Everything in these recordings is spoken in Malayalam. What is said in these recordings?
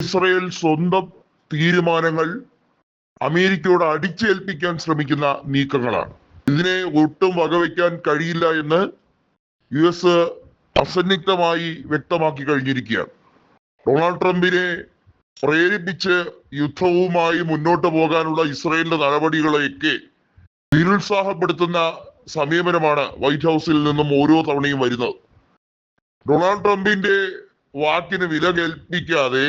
ഇസ്രയേൽ സ്വന്തം തീരുമാനങ്ങൾ അമേരിക്കയോട് അടിച്ചേൽപ്പിക്കാൻ ശ്രമിക്കുന്ന നീക്കങ്ങളാണ്. ഇതിനെ ഒട്ടും വകവയ്ക്കാൻ കഴിയില്ല എന്ന് US അസന്നിഗ്ധമായി വ്യക്തമാക്കി കഴിഞ്ഞിരിക്കുകയാണ്. ഡൊണാൾഡ് ട്രംപിനെ പ്രേരിപ്പിച്ച് യുദ്ധവുമായി മുന്നോട്ട് പോകാനുള്ള ഇസ്രയേലിന്റെ നടപടികളെയൊക്കെ നിരുത്സാഹപ്പെടുത്തുന്ന സമീപനമാണ് വൈറ്റ് ഹൗസിൽ നിന്നും ഓരോ തവണയും വരുന്നത്. ഡൊണാൾഡ് ട്രംപിന്റെ വാക്കിന് വില കൽപ്പിക്കാതെ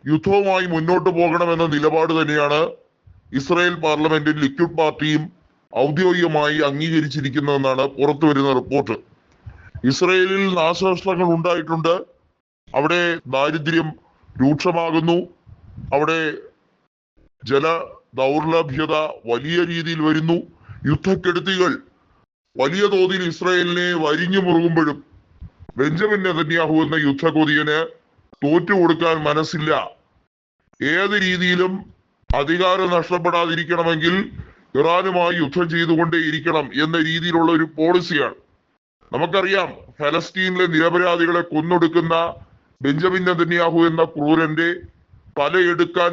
യുദ്ധവുമായി മുന്നോട്ട് പോകണമെന്ന നിലപാട് തന്നെയാണ് ഇസ്രായേൽ പാർലമെന്റിൽ ലിക്വിഡ് പാർട്ടിയും ഔദ്യോഗികമായി അംഗീകരിച്ചിരിക്കുന്നതെന്നാണ് പുറത്തു വരുന്ന റിപ്പോർട്ട്. ഇസ്രയേലിൽ നാശനഷ്ടങ്ങൾ ഉണ്ടായിട്ടുണ്ട്. അവിടെ ദാരിദ്ര്യം രൂക്ഷമാകുന്നു. അവിടെ ജല ദൗർലഭ്യത വലിയ രീതിയിൽ വരുന്നു. യുദ്ധക്കെടുതികൾ വലിയ തോതിൽ ഇസ്രായേലിനെ വരിഞ്ഞു മുറുകുമ്പോഴും ബെഞ്ചമിൻ നെതന്യാഹു എന്ന യുദ്ധകൊതിയന് തോറ്റുകൊടുക്കാൻ മനസ്സില്ല. ഏത് രീതിയിലും അധികാരം നഷ്ടപ്പെടാതിരിക്കണമെങ്കിൽ ഇറാനുമായി യുദ്ധം ചെയ്തുകൊണ്ടേയിരിക്കണം എന്ന രീതിയിലുള്ള ഒരു പോളിസിയാണ്. നമുക്കറിയാം, ഫലസ്തീനിലെ നിരപരാധികളെ കൊന്നൊടുക്കുന്ന ബെഞ്ചമിൻ നെതന്യാഹു എന്ന ക്രൂരന്റെ തലയെടുക്കാൻ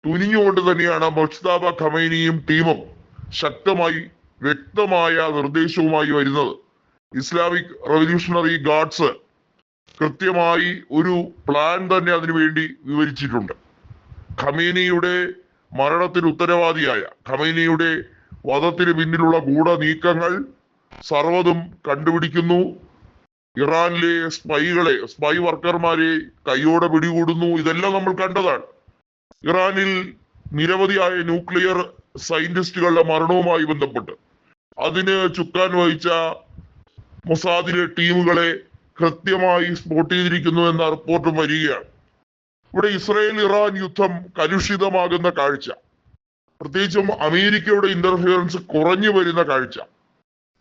തുനിഞ്ഞുകൊണ്ട് തന്നെയാണ് മുജ്തബ ഖമൈനിയും ടീമും ശക്തമായി വ്യക്തമായ നിർദ്ദേശവുമായി വരുന്നത്. ഇസ്ലാമിക് റവല്യൂഷണറി ഗാർഡ്സ് കൃത്യമായി ഒരു പ്ലാൻ തന്നെ അതിനുവേണ്ടി വിവരിച്ചിട്ടുണ്ട്. ഖമേനിയുടെ മരണത്തിന് ഉത്തരവാദിയായ, ഖമേനിയുടെ വധത്തിന് പിന്നിലുള്ള ഗൂഢനീക്കങ്ങൾ സർവ്വതും കണ്ടുപിടിക്കുന്നു. ഇറാനിലെ സ്പൈ വർക്കർമാരെ കൈയോടെ പിടികൂടുന്നു. ഇതെല്ലാം നമ്മൾ കണ്ടതാണ്. ഇറാനിൽ നിരവധിയായ ന്യൂക്ലിയർ സയന്റിസ്റ്റുകളുടെ മരണവുമായി ബന്ധപ്പെട്ട് അതിന് ചുക്കാൻ വഹിച്ച മൊസാദിലെ ടീമുകളെ കൃത്യമായി സ്പോട്ട് ചെയ്തിരിക്കുന്നു എന്ന റിപ്പോർട്ടും വരികയാണ്. ഇവിടെ ഇസ്രായേൽ ഇറാൻ യുദ്ധം കലുഷിതമാകുന്ന കാഴ്ച, പ്രത്യേകിച്ചും അമേരിക്കയുടെ ഇന്റർഫിയറൻസ് കുറഞ്ഞു വരുന്ന കാഴ്ച,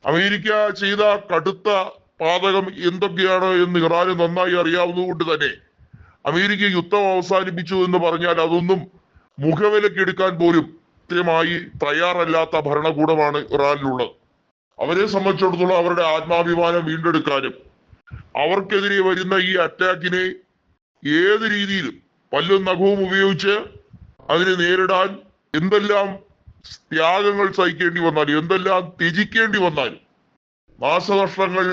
അമേരിക്ക ചെയ്ത കടുത്ത പാതകം എന്തൊക്കെയാണ് എന്ന് ഇറാന് നന്നായി അറിയാവുന്നതുകൊണ്ട് തന്നെ അമേരിക്ക യുദ്ധം അവസാനിപ്പിച്ചു എന്ന് പറഞ്ഞാൽ അതൊന്നും മുഖവിലക്കെടുക്കാൻ പോലും കൃത്യമായി തയ്യാറല്ലാത്ത ഭരണകൂടമാണ് ഇറാനിലുള്ളത്. അവരെ സംബന്ധിച്ചിടത്തോളം അവരുടെ ആത്മാഭിമാനം വീണ്ടെടുക്കാനും അവർക്കെതിരെ വരുന്ന ഈ അറ്റാക്കിനെ ഏത് രീതിയിലും പല്ലും നഖവും ഉപയോഗിച്ച് അതിനെ നേരിടാൻ എന്തെല്ലാം ത്യാഗങ്ങൾ സഹിക്കേണ്ടി വന്നാലും, എന്തെല്ലാം ത്യജിക്കേണ്ടി വന്നാലും, നാശനഷ്ടങ്ങൾ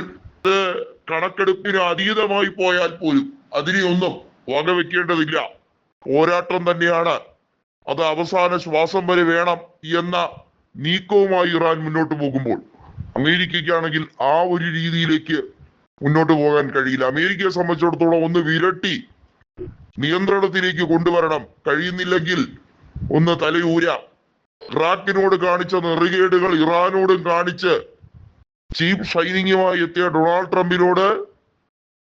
കണക്കെടുപ്പിന് അതീതമായി പോയാൽ പോലും അതിനെ ഒന്നും വകവെക്കേണ്ടതില്ല. പോരാട്ടം തന്നെയാണ്. അത് അവസാന ശ്വാസം വരെ വേണം എന്ന നീക്കവുമായി ഇറാൻ മുന്നോട്ട് പോകുമ്പോൾ അമേരിക്കയ്ക്കാണെങ്കിൽ ആ ഒരു രീതിയിലേക്ക് മുന്നോട്ട് പോകാൻ കഴിയില്ല. അമേരിക്കയെ സംബന്ധിച്ചിടത്തോളം ഒന്ന് വിരട്ടി നിയന്ത്രണത്തിലേക്ക് കൊണ്ടുവരണം. കഴിയുന്നില്ലെങ്കിൽ ഒന്ന് തലയൂരാം. ഇറാഖിനോട് കാണിച്ച നെറുകേടുകൾ ഇറാനോടും കാണിച്ച് ചീഫ് ഷൈനിങ്ങുമായി എത്തിയ ഡൊണാൾഡ് ട്രംപിനോട്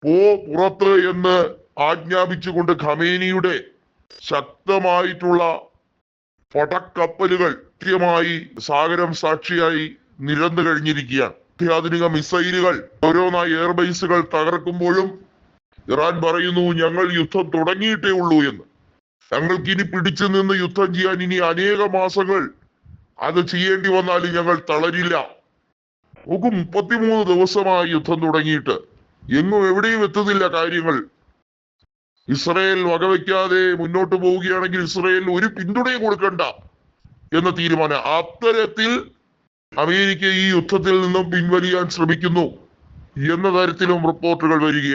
പുറത്ത് എന്ന് ആജ്ഞാപിച്ചുകൊണ്ട് ഖമേനിയുടെ ശക്തമായിട്ടുള്ള പടക്കപ്പലുകൾ കൃത്യമായി സാഗരം സാക്ഷിയായി നിരന്നു കഴിഞ്ഞിരിക്കുകയാണ്. അത്യാധുനിക മിസൈലുകൾ ഓരോന്നായി എയർബേസുകൾ തകർക്കുമ്പോഴും ഇറാൻ പറയുന്നു, ഞങ്ങൾ യുദ്ധം തുടങ്ങിയിട്ടേ ഉള്ളൂ എന്ന്. ഞങ്ങൾക്ക് ഇനി പിടിച്ചു നിന്ന് യുദ്ധം ചെയ്യാൻ ഇനി അനേക മാസങ്ങൾ അത് ചെയ്യേണ്ടി വന്നാലും ഞങ്ങൾ തളരില്ല. നമുക്ക് 33 ദിവസമായി യുദ്ധം തുടങ്ങിയിട്ട് എങ്ങും എവിടെയും എത്തുന്നില്ല കാര്യങ്ങൾ. ഇസ്രയേൽ വകവയ്ക്കാതെ മുന്നോട്ട് പോവുകയാണെങ്കിൽ ഇസ്രയേൽ ഒരു പിന്തുണയും കൊടുക്കണ്ട എന്ന തീരുമാനം. അത്തരത്തിൽ അമേരിക്ക ഈ യുദ്ധത്തിൽ നിന്നും പിൻവലിയാൻ ശ്രമിക്കുന്നു എന്ന തരത്തിലും റിപ്പോർട്ടുകൾ വരികയാണ്.